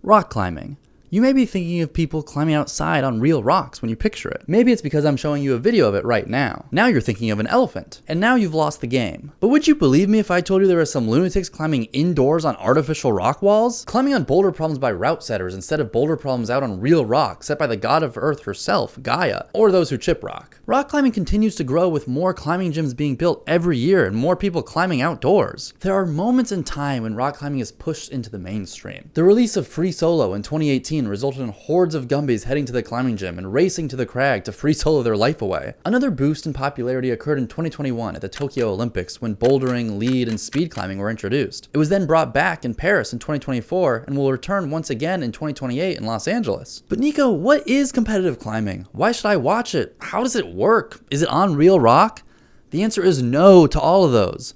Rock climbing. You may be thinking of people climbing outside on real rocks when you picture it. Maybe it's because I'm showing you a video of it right now. Now you're thinking of an elephant. And now you've lost the game. But would you believe me if I told you there are some lunatics climbing indoors on artificial rock walls? Climbing on boulder problems by route setters instead of boulder problems out on real rock set by the god of earth herself, Gaia, or those who chip rock. Rock climbing continues to grow with more climbing gyms being built every year and more people climbing outdoors. There are moments in time when rock climbing is pushed into the mainstream. The release of Free Solo in 2018 resulted in hordes of Gumbies heading to the climbing gym and racing to the crag to free solo their life away. Another boost in popularity occurred in 2021 at the Tokyo Olympics when bouldering, lead, and speed climbing were introduced. It was then brought back in Paris in 2024 and will return once again in 2028 in Los Angeles. But Nico, what is competitive climbing? Why should I watch it? How does it work? Is it on real rock? The answer is no to all of those.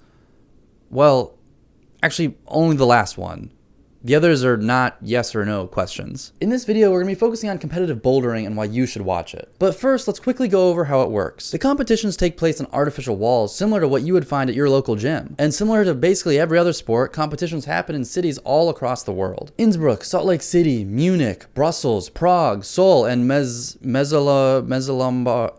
Well, actually, only the last one. The others are not yes or no questions. In this video, we're going to be focusing on competitive bouldering and why you should watch it. But first, let's quickly go over how it works. The competitions take place on artificial walls similar to what you would find at your local gym. And similar to basically every other sport, competitions happen in cities all across the world. Innsbruck, Salt Lake City, Munich, Brussels, Prague, Seoul, and Mesolombardo.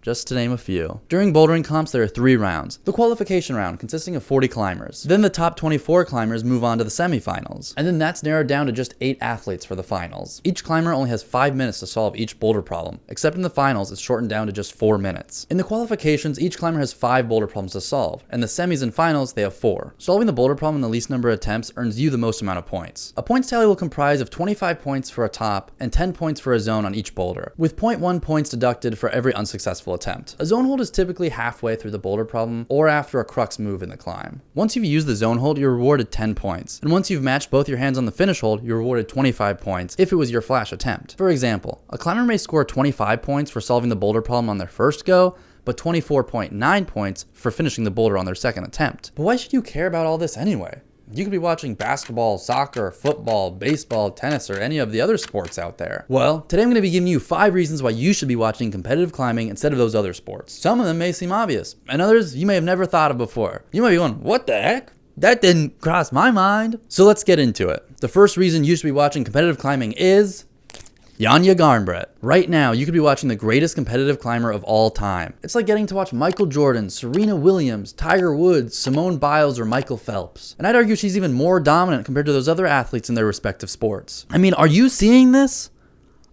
Just to name a few. During bouldering comps, there are 3 rounds. The qualification round, consisting of 40 climbers. Then the top 24 climbers move on to the semifinals. And then that's narrowed down to just 8 athletes for the finals. Each climber only has 5 minutes to solve each boulder problem, except in the finals, it's shortened down to just 4 minutes. In the qualifications, each climber has 5 boulder problems to solve, and the semis and finals, they have 4. Solving the boulder problem in the least number of attempts earns you the most amount of points. A points tally will comprise of 25 points for a top and 10 points for a zone on each boulder, with 0.1 points deducted for every unsuccessful attempt. A zone hold is typically halfway through the boulder problem or after a crux move in the climb. Once you've used the zone hold, you're rewarded 10 points. And once you've matched both your hands on the finish hold, you're rewarded 25 points if it was your flash attempt. For example, a climber may score 25 points for solving the boulder problem on their first go, but 24.9 points for finishing the boulder on their second attempt. But why should you care about all this anyway? You could be watching basketball, soccer, football, baseball, tennis, or any of the other sports out there. Well, today I'm going to be giving you 5 reasons why you should be watching competitive climbing instead of those other sports. Some of them may seem obvious, and others you may have never thought of before. You might be going, what the heck? That didn't cross my mind. So let's get into it. The first reason you should be watching competitive climbing is Janja Garnbret. Right now, you could be watching the greatest competitive climber of all time. It's like getting to watch Michael Jordan, Serena Williams, Tiger Woods, Simone Biles, or Michael Phelps. And I'd argue she's even more dominant compared to those other athletes in their respective sports. I mean, are you seeing this?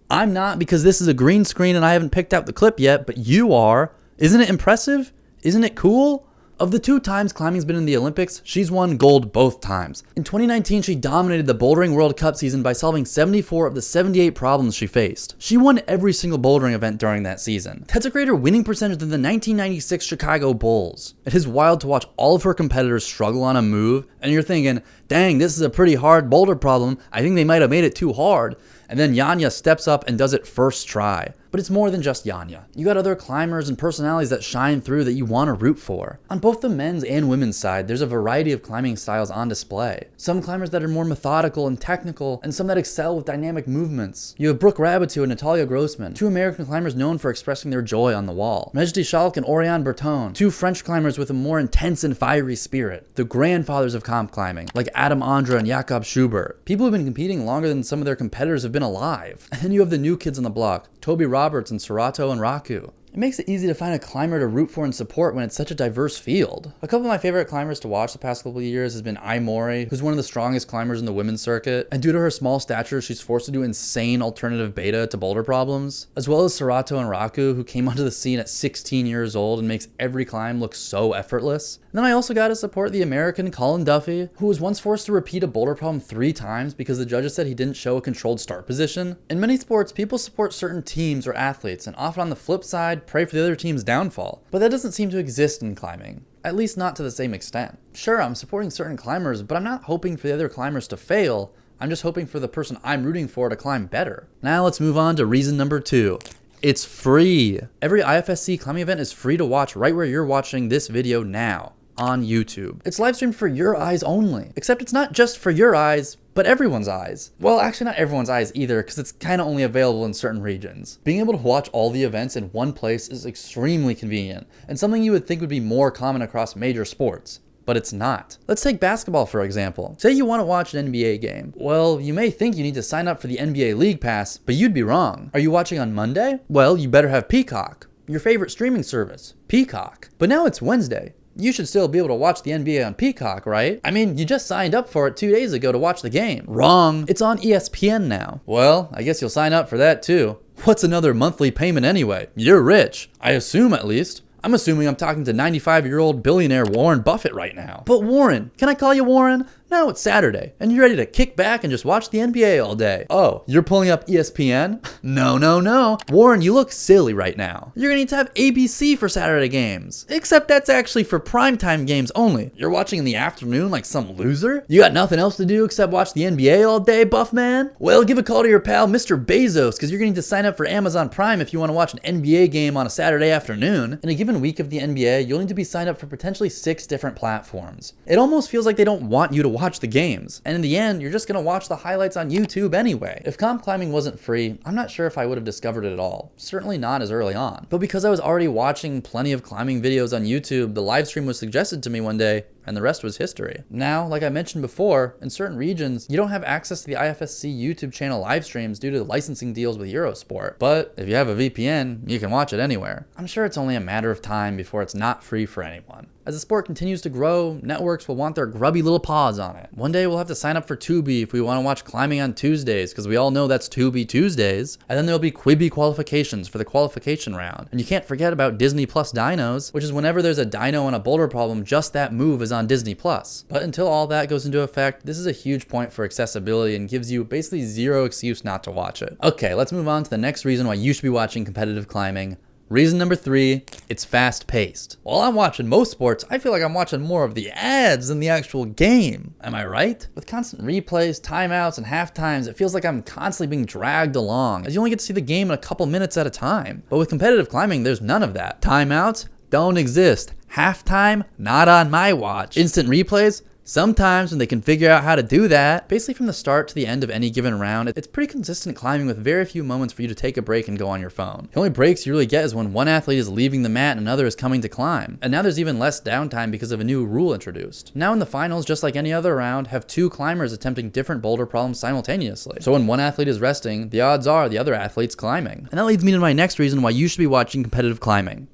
I'm not, because this is a green screen and I haven't picked out the clip yet, but you are. Isn't it impressive? Isn't it cool? Of the 2 times climbing's been in the Olympics, she's won gold both times. In 2019, she dominated the Bouldering World Cup season by solving 74 of the 78 problems she faced. She won every single bouldering event during that season. That's a greater winning percentage than the 1996 Chicago Bulls. It is wild to watch all of her competitors struggle on a move, and you're thinking, dang, this is a pretty hard boulder problem. I think they might have made it too hard. And then Janja steps up and does it first try. But it's more than just Janja. You got other climbers and personalities that shine through that you want to root for. On both the men's and women's side, there's a variety of climbing styles on display. Some climbers that are more methodical and technical, and some that excel with dynamic movements. You have Brooke Raboutou and Natalia Grossman, 2 American climbers known for expressing their joy on the wall. Mejdi Schalk and Oriane Berton, 2 French climbers with a more intense and fiery spirit. The grandfathers of comp climbing, like Adam Ondra and Jakob Schubert. People who've been competing longer than some of their competitors have been alive. And then you have the new kids on the block, Toby Roberts and Serato and Raku. It makes it easy to find a climber to root for and support when it's such a diverse field. A couple of my favorite climbers to watch the past couple of years has been Ai Mori, who's one of the strongest climbers in the women's circuit, and due to her small stature, she's forced to do insane alternative beta to boulder problems, as well as Serato and Raku, who came onto the scene at 16 years old and makes every climb look so effortless. And then I also got to support the American Colin Duffy, who was once forced to repeat a boulder problem 3 times because the judges said he didn't show a controlled start position. In many sports, people support certain teams or athletes, and often on the flip side, pray for the other team's downfall. But that doesn't seem to exist in climbing. At least not to the same extent. Sure, I'm supporting certain climbers, but I'm not hoping for the other climbers to fail. I'm just hoping for the person I'm rooting for to climb better. Now let's move on to reason number 2. It's free. Every IFSC climbing event is free to watch right where you're watching this video now. On YouTube. It's live streamed for your eyes only. Except it's not just for your eyes, but everyone's eyes. Well, actually not everyone's eyes either, because it's kind of only available in certain regions. Being able to watch all the events in one place is extremely convenient, and something you would think would be more common across major sports. but it's not. Let's take basketball for example. Say you want to watch an NBA game. Well, you may think you need to sign up for the NBA League Pass, but you'd be wrong. Are you watching on Monday? Well, you better have Peacock, your favorite streaming service, Peacock. But now it's Wednesday. You should still be able to watch the NBA on Peacock, right? I mean, you just signed up for it 2 days ago to watch the game. Wrong. It's on ESPN now. Well, I guess you'll sign up for that too. What's another monthly payment anyway? You're rich. I assume at least. I'm assuming I'm talking to 95-year-old billionaire Warren Buffett right now. But Warren, can I call you Warren? No, it's Saturday, and you're ready to kick back and just watch the NBA all day. Oh, you're pulling up ESPN? No. Warren, you look silly right now. You're gonna need to have ABC for Saturday games. Except that's actually for primetime games only. You're watching in the afternoon like some loser? You got nothing else to do except watch the NBA all day, buff man? Well, give a call to your pal, Mr. Bezos, because you're gonna need to sign up for Amazon Prime if you want to watch an NBA game on a Saturday afternoon. In a given week of the NBA, you'll need to be signed up for potentially 6 different platforms. It almost feels like they don't want you to watch the games. And in the end, you're just gonna watch the highlights on YouTube anyway. If comp climbing wasn't free, I'm not sure if I would have discovered it at all. Certainly not as early on. But because I was already watching plenty of climbing videos on YouTube, the live stream was suggested to me one day, and the rest was history. Now, like I mentioned before, in certain regions, you don't have access to the IFSC YouTube channel live streams due to licensing deals with Eurosport. But if you have a VPN, you can watch it anywhere. I'm sure it's only a matter of time before it's not free for anyone. As the sport continues to grow, networks will want their grubby little paws on it. One day we'll have to sign up for Tubi if we want to watch climbing on Tuesdays, because we all know that's Tubi Tuesdays. And then there'll be Quibi qualifications for the qualification round. And you can't forget about Disney Plus Dinos, which is whenever there's a dino and a boulder problem, just that move is on Disney Plus. But until all that goes into effect, this is a huge point for accessibility and gives you basically zero excuse not to watch it. Okay, let's move on to the next reason why you should be watching competitive climbing. Reason number 3, it's fast paced. While I'm watching most sports, I feel like I'm watching more of the ads than the actual game. Am I right? With constant replays, timeouts, and half times, it feels like I'm constantly being dragged along, as you only get to see the game in a couple minutes at a time. But with competitive climbing, there's none of that. Timeouts don't exist. Halftime, not on my watch. Instant replays, sometimes when they can figure out how to do that. Basically from the start to the end of any given round, it's pretty consistent climbing with very few moments for you to take a break and go on your phone. The only breaks you really get is when one athlete is leaving the mat and another is coming to climb. And now there's even less downtime because of a new rule introduced. Now in the finals, just like any other round, have 2 climbers attempting different boulder problems simultaneously. So when one athlete is resting, the odds are the other athlete's climbing. And that leads me to my next reason why you should be watching competitive climbing.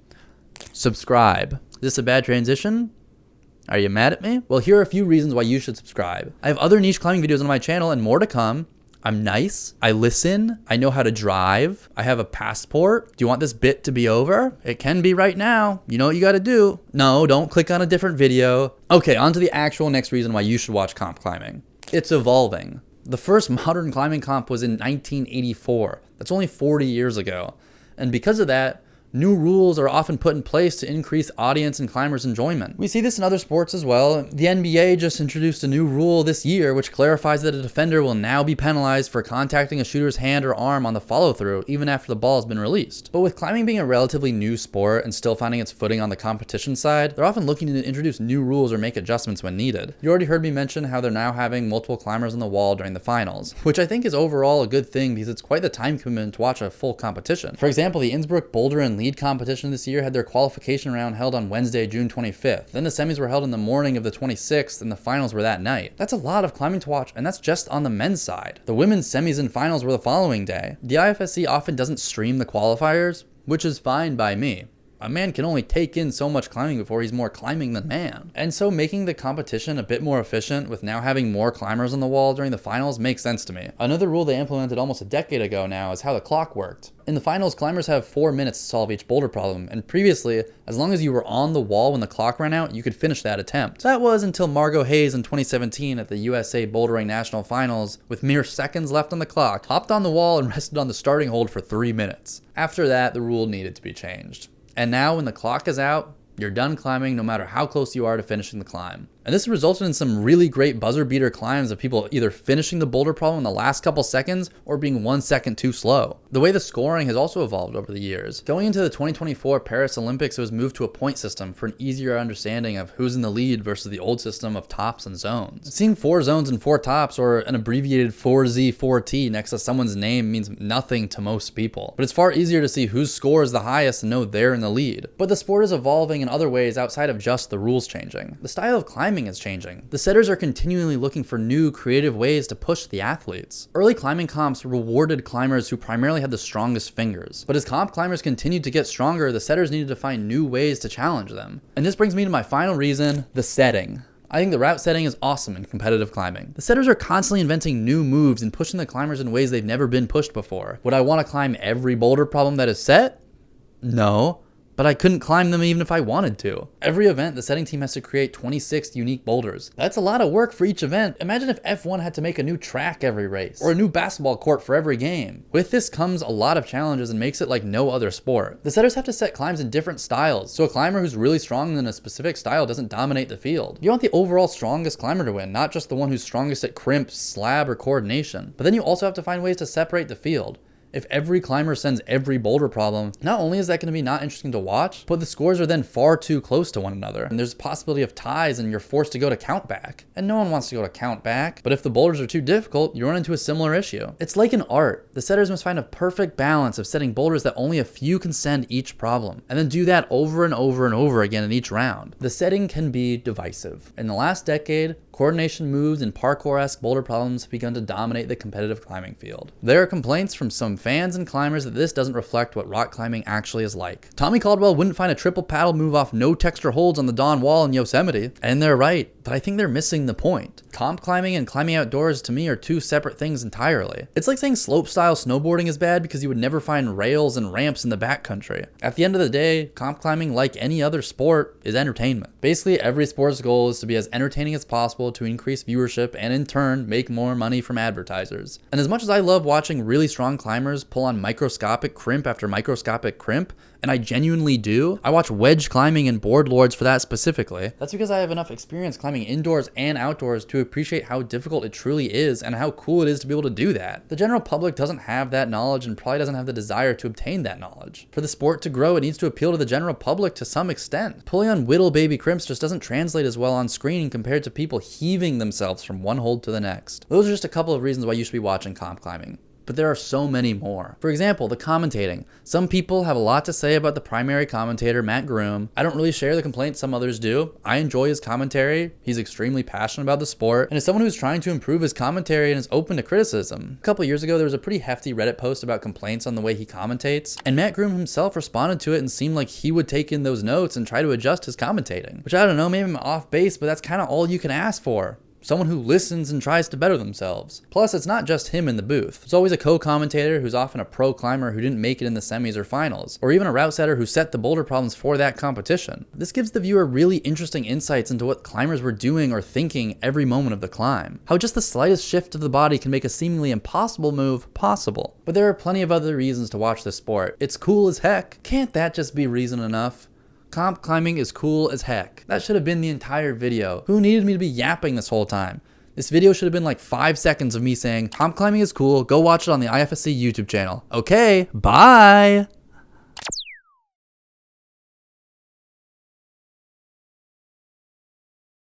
Subscribe. Is this a bad transition? Are you mad at me? Well, here are a few reasons why you should subscribe. I have other niche climbing videos on my channel and more to come. I'm nice. I listen. I know how to drive. I have a passport. Do you want this bit to be over? It can be right now. You know what you gotta do. No, don't click on a different video. Okay, on to the actual next reason why you should watch comp climbing. It's evolving. The first modern climbing comp was in 1984. That's only 40 years ago. And because of that, new rules are often put in place to increase audience and climbers' enjoyment. We see this in other sports as well. The NBA just introduced a new rule this year which clarifies that a defender will now be penalized for contacting a shooter's hand or arm on the follow-through even after the ball has been released. But with climbing being a relatively new sport and still finding its footing on the competition side, they're often looking to introduce new rules or make adjustments when needed. You already heard me mention how they're now having multiple climbers on the wall during the finals, which I think is overall a good thing because it's quite the time commitment to watch a full competition. For example, the Innsbruck Boulder and Lead competition this year had their qualification round held on Wednesday, June 25th. Then the semis were held in the morning of the 26th and the finals were that night. That's a lot of climbing to watch, and that's just on the men's side. The women's semis and finals were the following day. The IFSC often doesn't stream the qualifiers, which is fine by me. A man can only take in so much climbing before he's more climbing than man. And so making the competition a bit more efficient with now having more climbers on the wall during the finals makes sense to me. Another rule they implemented almost a decade ago now is how the clock worked. In the finals, climbers have 4 minutes to solve each boulder problem, and previously, as long as you were on the wall when the clock ran out, you could finish that attempt. That was until Margot Hayes in 2017 at the USA Bouldering National Finals, with mere seconds left on the clock, hopped on the wall and rested on the starting hold for 3 minutes. After that, the rule needed to be changed. And now when the clock is out, you're done climbing no matter how close you are to finishing the climb. And this resulted in some really great buzzer beater climbs of people either finishing the boulder problem in the last couple seconds or being 1 second too slow. The way the scoring has also evolved over the years. Going into the 2024 Paris Olympics, it was moved to a point system for an easier understanding of who's in the lead versus the old system of tops and zones. Seeing 4 zones and 4 tops or an abbreviated 4Z, 4T next to someone's name means nothing to most people. But it's far easier to see whose score is the highest and know they're in the lead. But the sport is evolving in other ways outside of just the rules changing. The style of climbing is changing. The setters are continually looking for new creative ways to push the athletes. Early climbing comps rewarded climbers who primarily had the strongest fingers. But as comp climbers continued to get stronger, the setters needed to find new ways to challenge them. And this brings me to my final reason, the setting. I think the route setting is awesome in competitive climbing. The setters are constantly inventing new moves and pushing the climbers in ways they've never been pushed before. Would I want to climb every boulder problem that is set? No. But I couldn't climb them even if I wanted to. Every event, the setting team has to create 26 unique boulders. That's a lot of work for each event. Imagine if F1 had to make a new track every race, or a new basketball court for every game. With this comes a lot of challenges and makes it like no other sport. The setters have to set climbs in different styles, so a climber who's really strong in a specific style doesn't dominate the field. You want the overall strongest climber to win, not just the one who's strongest at crimp, slab, or coordination. But then you also have to find ways to separate the field. If every climber sends every boulder problem, not only is that going to be not interesting to watch, but the scores are then far too close to one another. And there's a possibility of ties and you're forced to go to count back. And no one wants to go to count back. But if the boulders are too difficult, you run into a similar issue. It's like in art. The setters must find a perfect balance of setting boulders that only a few can send each problem. And then do that over and over and over again in each round. The setting can be divisive. In the last decade, coordination moves and parkour-esque boulder problems have begun to dominate the competitive climbing field. There are complaints from some fans and climbers that this doesn't reflect what rock climbing actually is like. Tommy Caldwell wouldn't find a triple paddle move off no texture holds on the Dawn Wall in Yosemite, and they're right, but I think they're missing the point. Comp climbing and climbing outdoors to me are two separate things entirely. It's like saying slope-style snowboarding is bad because you would never find rails and ramps in the backcountry. At the end of the day, comp climbing, like any other sport, is entertainment. Basically, every sport's goal is to be as entertaining as possible to increase viewership and in turn make more money from advertisers. And as much as I love watching really strong climbers pull on microscopic crimp after microscopic crimp, and I genuinely do, I watch wedge climbing and board lords for that specifically. That's because I have enough experience climbing indoors and outdoors to appreciate how difficult it truly is and how cool it is to be able to do that. The general public doesn't have that knowledge and probably doesn't have the desire to obtain that knowledge. For the sport to grow, it needs to appeal to the general public to some extent. Pulling on whittle baby crimps just doesn't translate as well on screen compared to people heaving themselves from one hold to the next. Those are just a couple of reasons why you should be watching comp climbing. But there are so many more. For example, the commentating. Some people have a lot to say about the primary commentator, Matt Groom. I don't really share the complaints some others do. I enjoy his commentary. He's extremely passionate about the sport, and as someone who's trying to improve his commentary and is open to criticism. A couple years ago, there was a pretty hefty Reddit post about complaints on the way he commentates, and Matt Groom himself responded to it and seemed like he would take in those notes and try to adjust his commentating. Which, I don't know, maybe I'm off base, but that's kind of all you can ask for. Someone who listens and tries to better themselves. Plus, it's not just him in the booth. There's always a co-commentator who's often a pro climber who didn't make it in the semis or finals, or even a route setter who set the boulder problems for that competition. This gives the viewer really interesting insights into what climbers were doing or thinking every moment of the climb. How just the slightest shift of the body can make a seemingly impossible move possible. But there are plenty of other reasons to watch this sport. It's cool as heck. Can't that just be reason enough? Comp climbing is cool as heck. That should have been the entire video. Who needed me to be yapping this whole time? This video should have been like 5 seconds of me saying, comp climbing is cool, go watch it on the IFSC YouTube channel. Okay, bye!